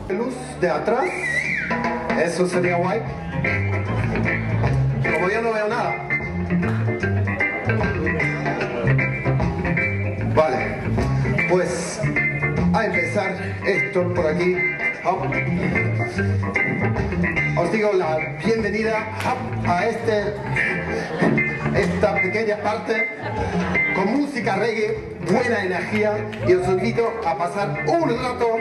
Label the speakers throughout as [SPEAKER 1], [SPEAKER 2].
[SPEAKER 1] Luz de atrás. Eso sería guay. Como yo no veo nada. Vale. Pues a empezar esto por aquí. Hop. Os digo la bienvenida a esta pequeña parte con música reggae, buena energía, y os invito a pasar un rato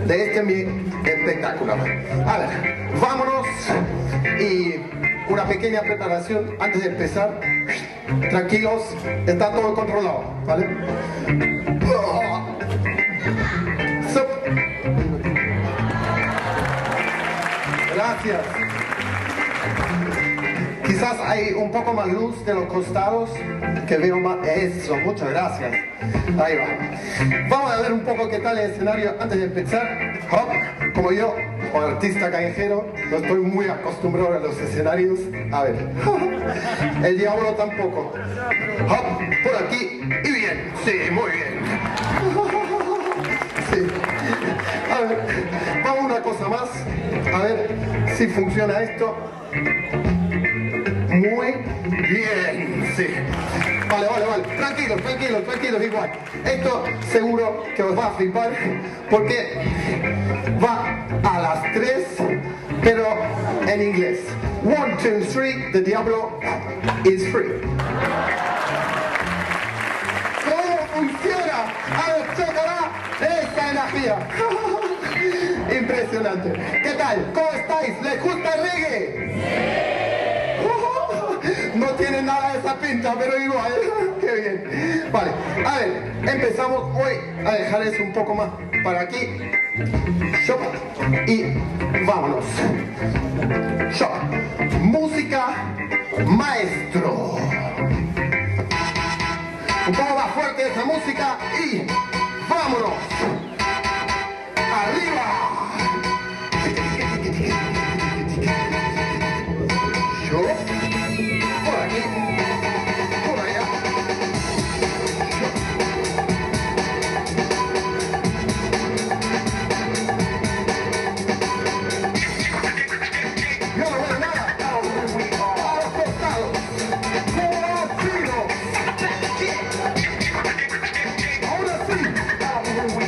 [SPEAKER 1] de este mi espectáculo. A ver, vámonos, y una pequeña preparación antes de empezar. Tranquilos, está todo controlado, ¿vale? Gracias. Quizás hay un poco más luz de los costados, que veo más. Eso, muchas gracias. Ahí va. Vamos a ver un poco qué tal el escenario antes de empezar. Hop. Como yo, como artista callejero, no estoy muy acostumbrado a los escenarios. A ver. El diablo tampoco. Hop. Por aquí. Y bien. Sí, muy bien. Sí. A ver. Vamos a una cosa más. A ver si funciona esto. Muy bien, sí. Vale. Tranquilos, igual. Esto seguro que os va a flipar porque va a las 3, pero en inglés. 1, 2, 3, the diablo is free. ¿Cómo funciona? A ver, checará esta energía. Impresionante. ¿Qué tal? ¿Cómo estáis? ¿Les gusta el reggae? Sí. No tiene nada de esa pinta, pero igual. Qué bien. Vale, a ver, empezamos hoy a dejar eso un poco más para aquí. Shop. Y vámonos. Shop. Música maestro. Un poco más fuerte esa música y vámonos. Arriba. Yo. Por aquí. Por allá. Yo no veo nada. A los costados. Ahora sí. 1, 2.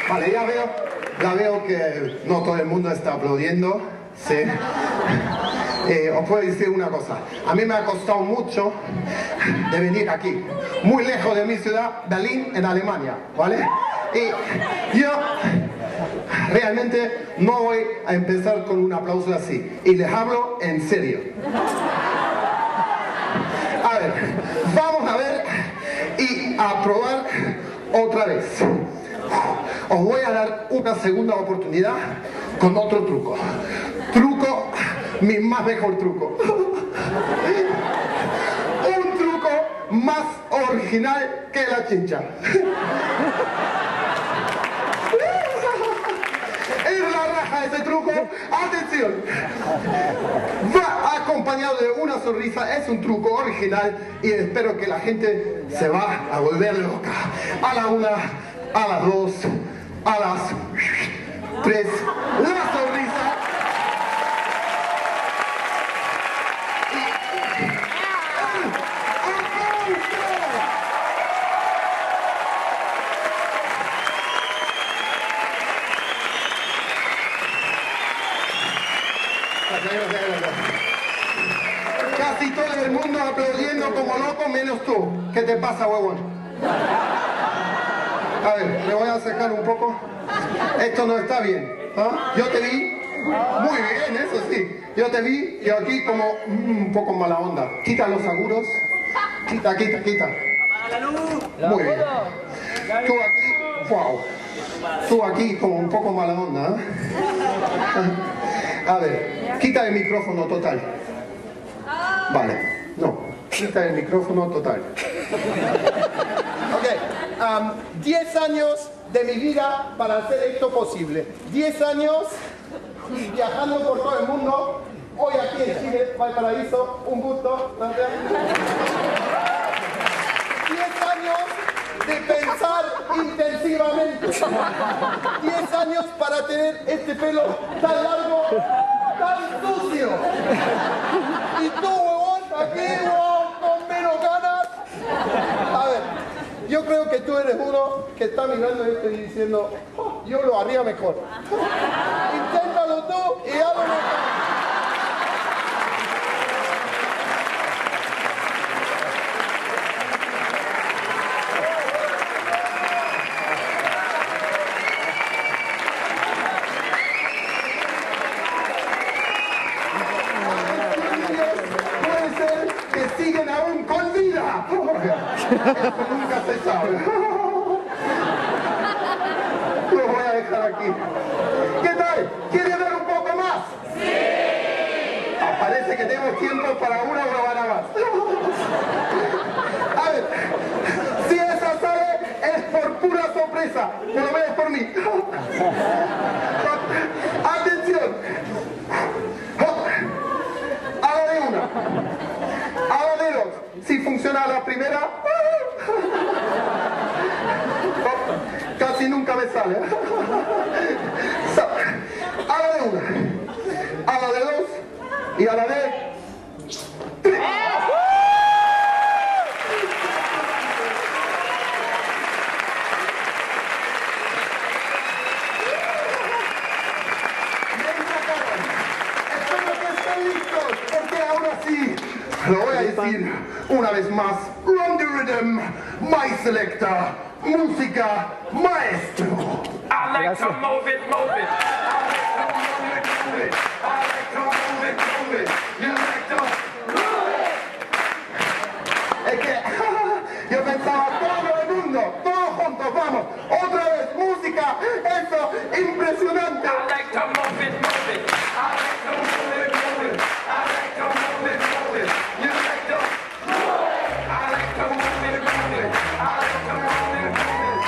[SPEAKER 1] Vale, ya veo que no todo el mundo está aplaudiendo, sí. Os puedo decir una cosa, a mí me ha costado mucho de venir aquí, muy lejos de mi ciudad, Berlín, en Alemania, ¿vale? Y yo realmente no voy a empezar con un aplauso así, y les hablo en serio. A ver, vamos a ver y a probar otra vez. Os voy a dar una segunda oportunidad con otro truco. Mi más mejor truco. Un truco más original que la chincha. Es la raja ese truco. Atención. Va acompañado de una sonrisa. Es un truco original y espero que la gente se va a volver loca. A la 1, a las 2, a las 3, la sonrisa. Casi todo el mundo aplaudiendo como loco, menos tú. ¿Qué te pasa, huevón? A ver, le voy a acercar un poco. Esto no está bien. ¿Ah? Yo te vi. Muy bien, eso sí. Yo te vi y aquí como un poco mala onda. Quita los agudos. Quita. Muy bien. Tú aquí. Wow. Tú aquí como un poco mala onda, ¿eh? A ver, quita el micrófono total. Vale, no, quita el micrófono total. Ok, 10 años de mi vida para hacer esto posible. 10 años viajando por todo el mundo. Hoy aquí en Chile, Valparaíso, un gusto. 10 años de pensar intensivamente. 10 años para tener este pelo tan largo, tan sucio. Y tú, huevón, aquí, huevón, con menos ganas. A ver, yo creo que tú eres uno que está mirando esto y diciendo, oh, yo lo haría mejor. Inténtalo tú y hazlo mejor. Siguen aún con vida. Esto nunca se sabe. Lo voy a dejar aquí. ¿Qué tal? ¿Quiere ver un poco más? ¡Sí! Parece que tenemos tiempo para una grabada más. A ver, si esa sale es por pura sorpresa, por lo menos por mí. Atención. A la de una. A la de dos. Si funciona la primera, casi nunca me sale. A la de una, a la de dos y a la de tres. Espero que estén listos, porque ahora sí lo voy a decir una vez más. Run the rhythm, my selector, música maestro.
[SPEAKER 2] I like to move it, move it. I like to move it, move it. I like to move it, move it. You like to move it.
[SPEAKER 1] Es que yo pensaba todo el mundo, todos juntos, vamos, otra vez, música, eso, impresionante.
[SPEAKER 2] I like to move it, move it. I like to move it, move it. I like to move it, move it. You like to move it. I like to move it, move it. I like to move it, move it.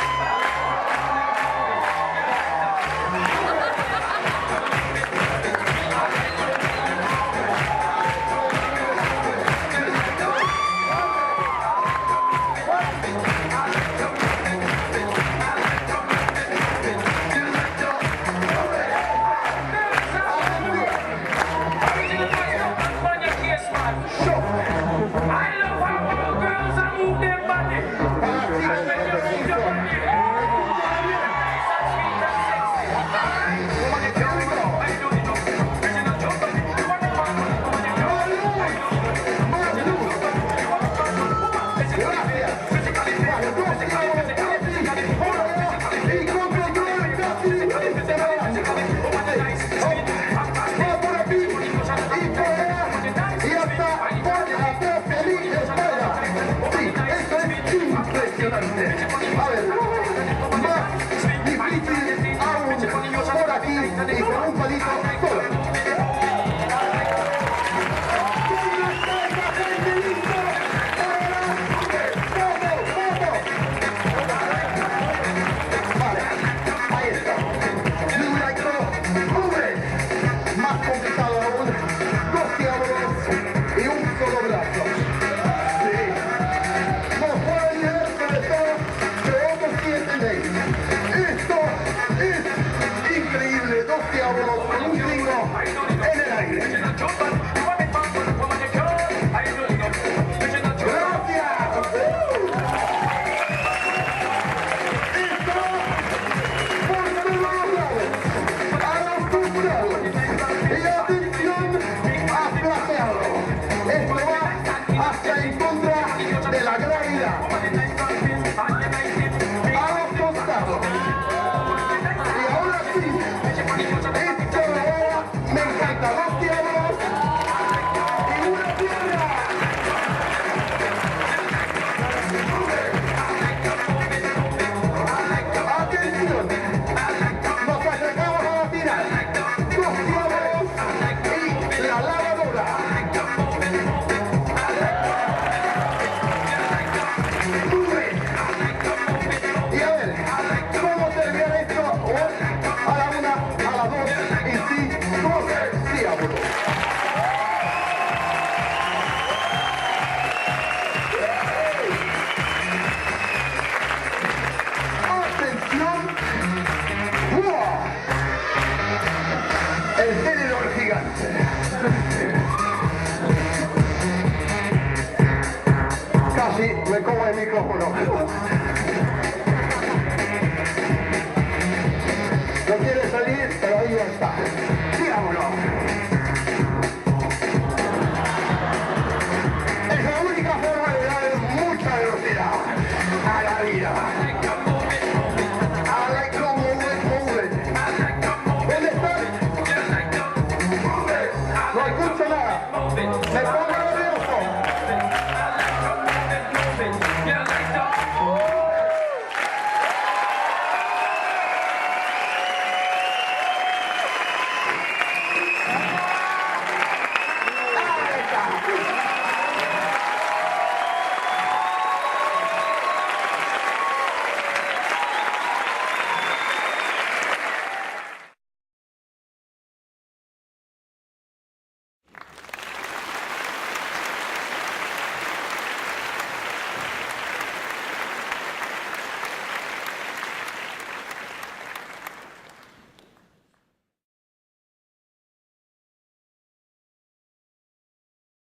[SPEAKER 1] vámonos.